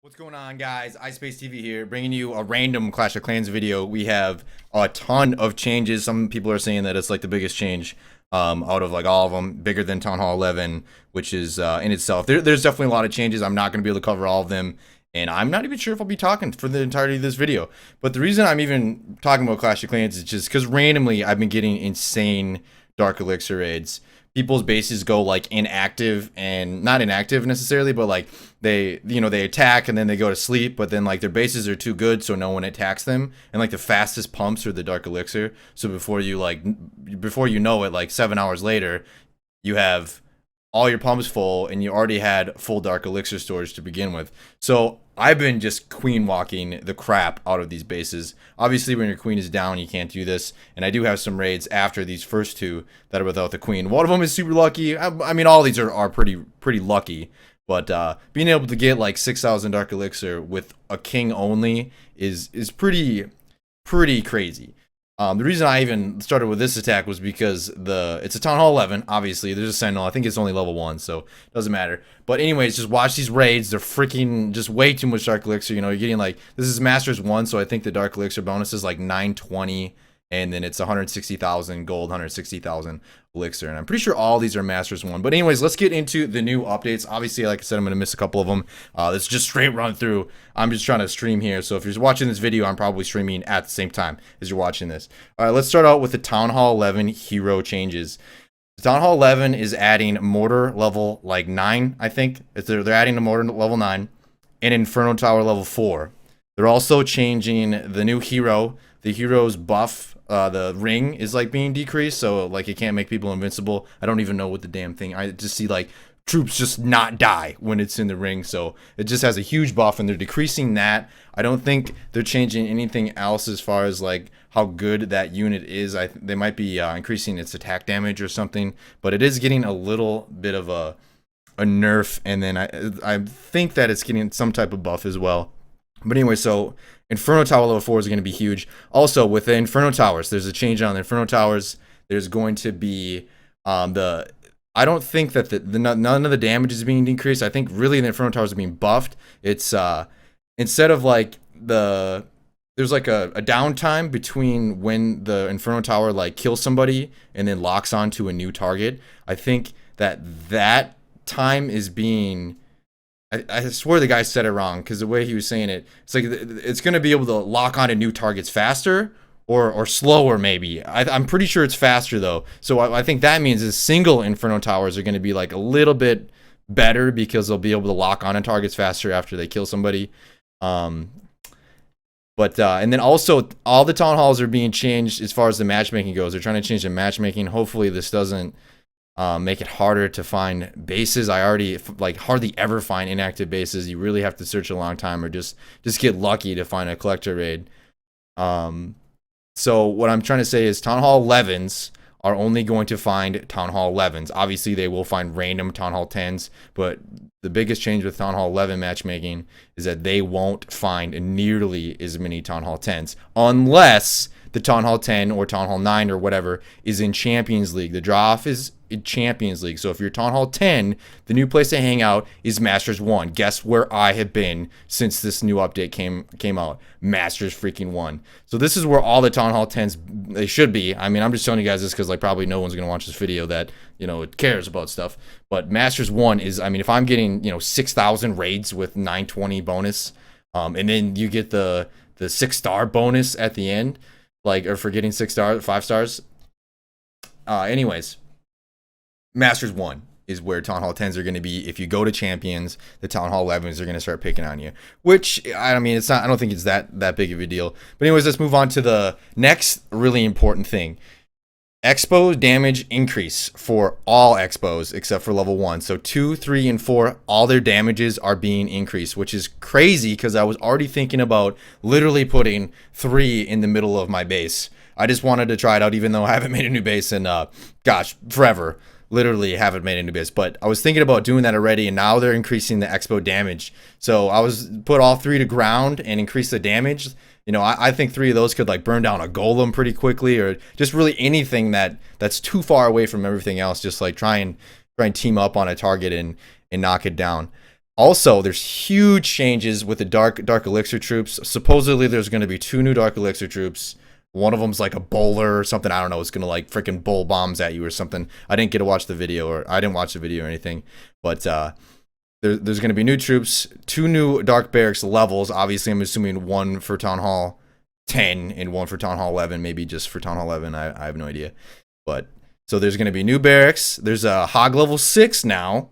What's going on, guys? iSpace TV here, bringing you a random Clash of Clans video. We have a ton of changes. Some people are saying that it's like the biggest change out of like all of them, bigger than Town Hall 11, which is in itself. There's definitely a lot of changes. I'm not going to be able to cover all of them, and I'm not even sure if I'll be talking for the entirety of this video. But the reason I'm even talking about Clash of Clans is just because randomly I've been getting insane Dark Elixir raids. People's bases go like inactive, and not inactive necessarily, but like they attack and then they go to sleep, but then like their bases are too good so no one attacks them, and like the fastest pumps are the Dark Elixir. So before you know it, like 7 hours later, you have all your pumps full and you already had full Dark Elixir storage to begin with. So I've been just queen walking the crap out of these bases. Obviously, when your queen is down, you can't do this. And I do have some raids after these first two that are without the queen. One of them is super lucky. I mean, all these are pretty lucky. But being able to get like 6,000 Dark Elixir with a king only is pretty crazy. The reason I even started with this attack was because it's a Town Hall 11, obviously. There's a Sentinel. I think it's only level 1, so it doesn't matter. But anyways, just watch these raids. They're freaking just way too much Dark Elixir. You know, you're getting like, this is Masters 1, so I think the Dark Elixir bonus is like 920, and then it's 160,000 gold, 160,000 elixir. And I'm pretty sure all these are Masters 1. But anyways, let's get into the new updates. Obviously, like I said, I'm going to miss a couple of them. This is just straight run through. I'm just trying to stream here. So if you're watching this video, I'm probably streaming at the same time as you're watching this. All right, let's start out with the Town Hall 11 hero changes. The Town Hall 11 is adding Mortar level like 9, I think. They're adding a Mortar level 9 and Inferno Tower level 4. They're also changing the new hero. The hero's buff, the ring is like being decreased, so like it can't make people invincible. I don't even know what the damn thing. I just see like troops just not die when it's in the ring, so it just has a huge buff, and they're decreasing that. I don't think they're changing anything else as far as like how good that unit is. They might be increasing its attack damage or something, but it is getting a little bit of a nerf, and then I think that it's getting some type of buff as well. But anyway, so Inferno Tower level 4 is going to be huge. Also, with the Inferno Towers, there's a change on the Inferno Towers. There's going to be I don't think that none of the damage is being decreased. I think really the Inferno Towers are being buffed. It's instead of like there's like a downtime between when the Inferno Tower like kills somebody and then locks onto a new target. I think that time is being, I swear the guy said it wrong, because the way he was saying it, it's like it's going to be able to lock onto new targets faster or slower maybe. I'm pretty sure it's faster though. So I think that means is single Inferno Towers are going to be like a little bit better because they'll be able to lock onto targets faster after they kill somebody. And then also all the Town Halls are being changed as far as the matchmaking goes. They're trying to change the matchmaking. Hopefully this doesn't make it harder to find bases. I already like hardly ever find inactive bases. You really have to search a long time or just get lucky to find a collector raid. So what I'm trying to say is Town Hall 11s are only going to find Town Hall 11s. Obviously they will find random Town Hall 10s, but the biggest change with Town Hall 11 matchmaking is that they won't find nearly as many Town Hall 10s unless the Town Hall 10 or Town Hall 9 or whatever is in Champions League. The draw off is in Champions League. So if you're Town Hall 10, the new place to hang out is Masters 1. Guess where I have been since this new update came out? Masters freaking 1. So this is where all the Town Hall 10s, they should be. I mean, I'm just telling you guys this because like probably no one's going to watch this video that, you know, it cares about stuff. But Masters 1 is, I mean, if I'm getting, you know, 6,000 raids with 920 bonus, and then you get the 6-star bonus at the end, like, or for getting 5 stars. Anyways, Masters 1 is where Town Hall 10s are going to be. If you go to Champions, the Town Hall 11s are going to start picking on you, which I mean, it's not, I don't think it's that big of a deal. But anyways, let's move on to the next really important thing. Expo damage increase for all expos except for level 1. So 2, 3, and 4, all their damages are being increased, which is crazy because I was already thinking about literally putting 3 in the middle of my base. I just wanted to try it out, even though I haven't made a new base in, gosh, forever. Literally haven't made a new base. But I was thinking about doing that already, and now they're increasing the expo damage. So I was put all 3 to ground and increase the damage. You know, I think 3 of those could like burn down a golem pretty quickly, or just really anything that's too far away from everything else. Just like try and team up on a target and knock it down. Also, there's huge changes with the dark elixir troops. Supposedly, there's going to be 2 new dark elixir troops. One of them's like a bowler or something. I don't know. It's going to like freaking bowl bombs at you or something. I didn't get to watch the video, or I didn't watch the video or anything. But there's going to be new troops, 2 new dark barracks levels. Obviously, I'm assuming 1 for Town Hall 10 and 1 for Town Hall 11. Maybe just for Town Hall 11. I have no idea. But so there's going to be new barracks. There's a Hog level 6 now.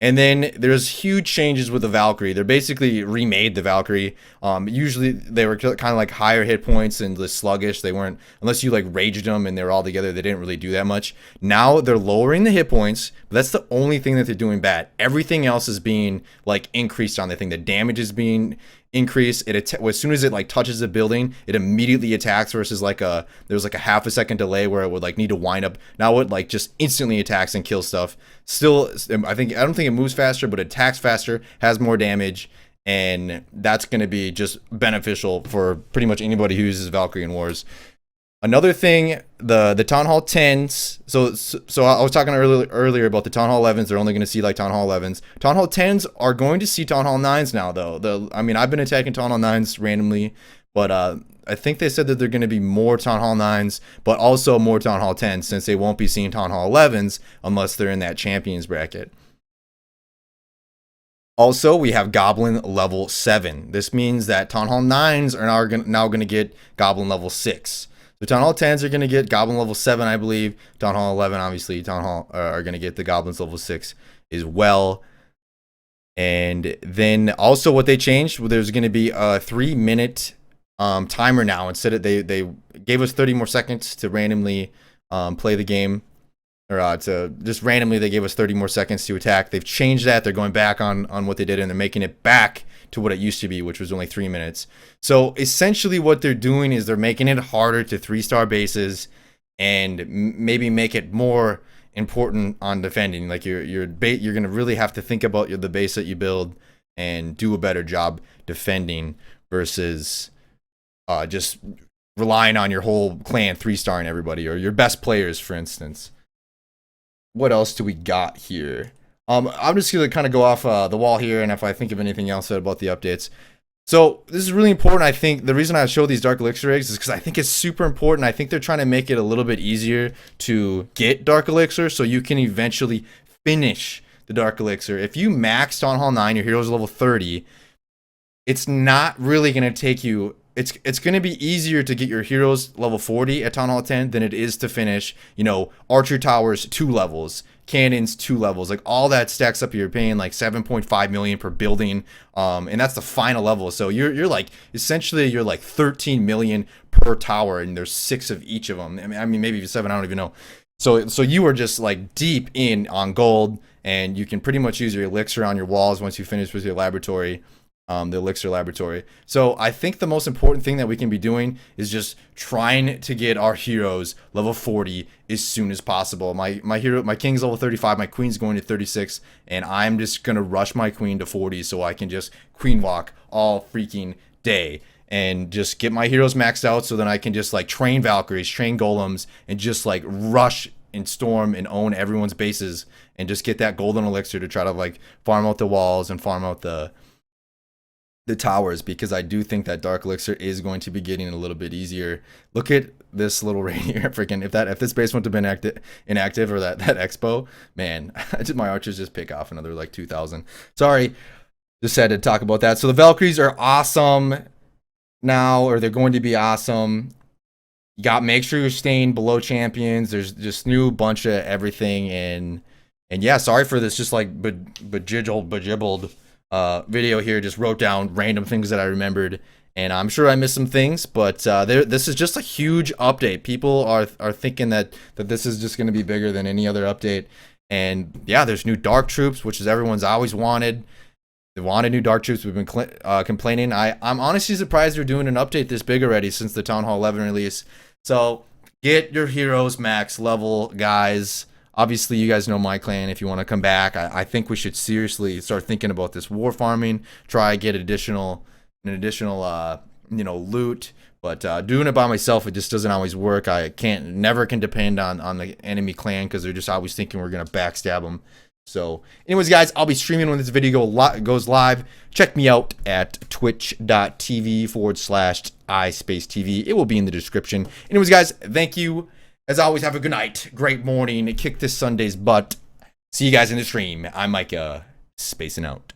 And then there's huge changes with the Valkyrie. They're basically remade the Valkyrie. Usually they were kind of like higher hit points and less sluggish. They weren't, unless you like raged them and they were all together, they didn't really do that much. Now they're lowering the hit points, but that's the only thing that they're doing bad. Everything else is being like increased on the thing. The damage is being increased. As soon as it like touches the building, it immediately attacks versus like there's like a half a second delay where it would like need to wind up. Now it like just instantly attacks and kills stuff. Still, I don't think it moves faster, but it attacks faster, has more damage, and that's going to be just beneficial for pretty much anybody who uses Valkyrie in Wars. Another thing, the Town Hall 10s. So I was talking earlier about the Town Hall 11s. They're only going to see like Town Hall 11s. Town Hall 10s are going to see Town Hall 9s now, though. I mean, I've been attacking Town Hall 9s randomly, but I think they said that they're going to be more Town Hall 9s, but also more Town Hall 10s, since they won't be seeing Town Hall 11s unless they're in that Champions bracket. Also, we have Goblin level 7. This means that Town Hall 9s are now going to get Goblin level 6. So Town Hall 10s are going to get Goblin level 7, I believe. Town Hall 11, obviously, Town Hall are going to get the Goblins level 6 as well. And then also what they changed, there's going to be a 3-minute timer now. Instead of they gave us 30 more seconds to randomly play the game, or to just randomly they gave us 30 more seconds to attack. They've changed that. They're going back on what they did, and they're making it back to what it used to be, which was only 3 minutes. So essentially what they're doing is they're making it harder to 3-star bases and maybe make it more important on defending. Like you're going to really have to think about the base that you build and do a better job defending versus just relying on your whole clan 3-starring everybody, or your best players, for instance. What else do we got here? I'm just going to kind of go off the wall here, and if I think of anything else about the updates. So this is really important. I think the reason I show these Dark Elixir eggs is because I think it's super important. I think they're trying to make it a little bit easier to get Dark Elixir so you can eventually finish the Dark Elixir. If you max Town Hall 9, your hero's level 30, it's not really going to take you... It's going to be easier to get your heroes level 40 at Town Hall 10 than it is to finish, Archer Towers 2 levels, Cannons 2 levels. Like, all that stacks up. You're paying like 7.5 million per building, and that's the final level. So you're like, essentially you're like 13 million per tower, and there's 6 of each of them. I mean maybe 7, I don't even know. So you are just like deep in on gold, and you can pretty much use your elixir on your walls once you finish with your laboratory. The elixir laboratory. So I think the most important thing that we can be doing is just trying to get our heroes level 40 as soon as possible. My king's level 35, my queen's going to 36, and I'm just gonna rush my queen to 40 so I can just queen walk all freaking day and just get my heroes maxed out, so then I can just like train Valkyries, train golems, and just like rush and storm and own everyone's bases and just get that golden elixir to try to like farm out the walls and farm out the towers, because I do think that Dark Elixir is going to be getting a little bit easier. Look at this little raid here. Freaking if this base wouldn't have been inactive, or that expo, man, my archers just pick off another like 2,000. Sorry, just had to talk about that. So the Valkyries are awesome now, or they're going to be awesome. Make sure you're staying below champions. There's just new bunch of everything, and yeah, sorry for this just like bejibbled video here. Just wrote down random things that I remembered, and I'm sure I missed some things, but this is just a huge update. People are thinking that this is just going to be bigger than any other update, and yeah, there's new dark troops, which is everyone's always wanted. They wanted new dark troops. We've been complaining. I'm honestly surprised they're doing an update this big already since the Town Hall 11 release. So get your heroes max level, guys. Obviously, you guys know my clan. If you want to come back, I think we should seriously start thinking about this war farming. Try get an additional loot. But doing it by myself, it just doesn't always work. I never can depend on the enemy clan, because they're just always thinking we're gonna backstab them. So, anyways, guys, I'll be streaming when this video goes live. Check me out at twitch.tv/iSpaceTV. It will be in the description. Anyways, guys, thank you. As always, have a good night, great morning, kick this Sunday's butt. See you guys in the stream. I'm Micah, spacing out.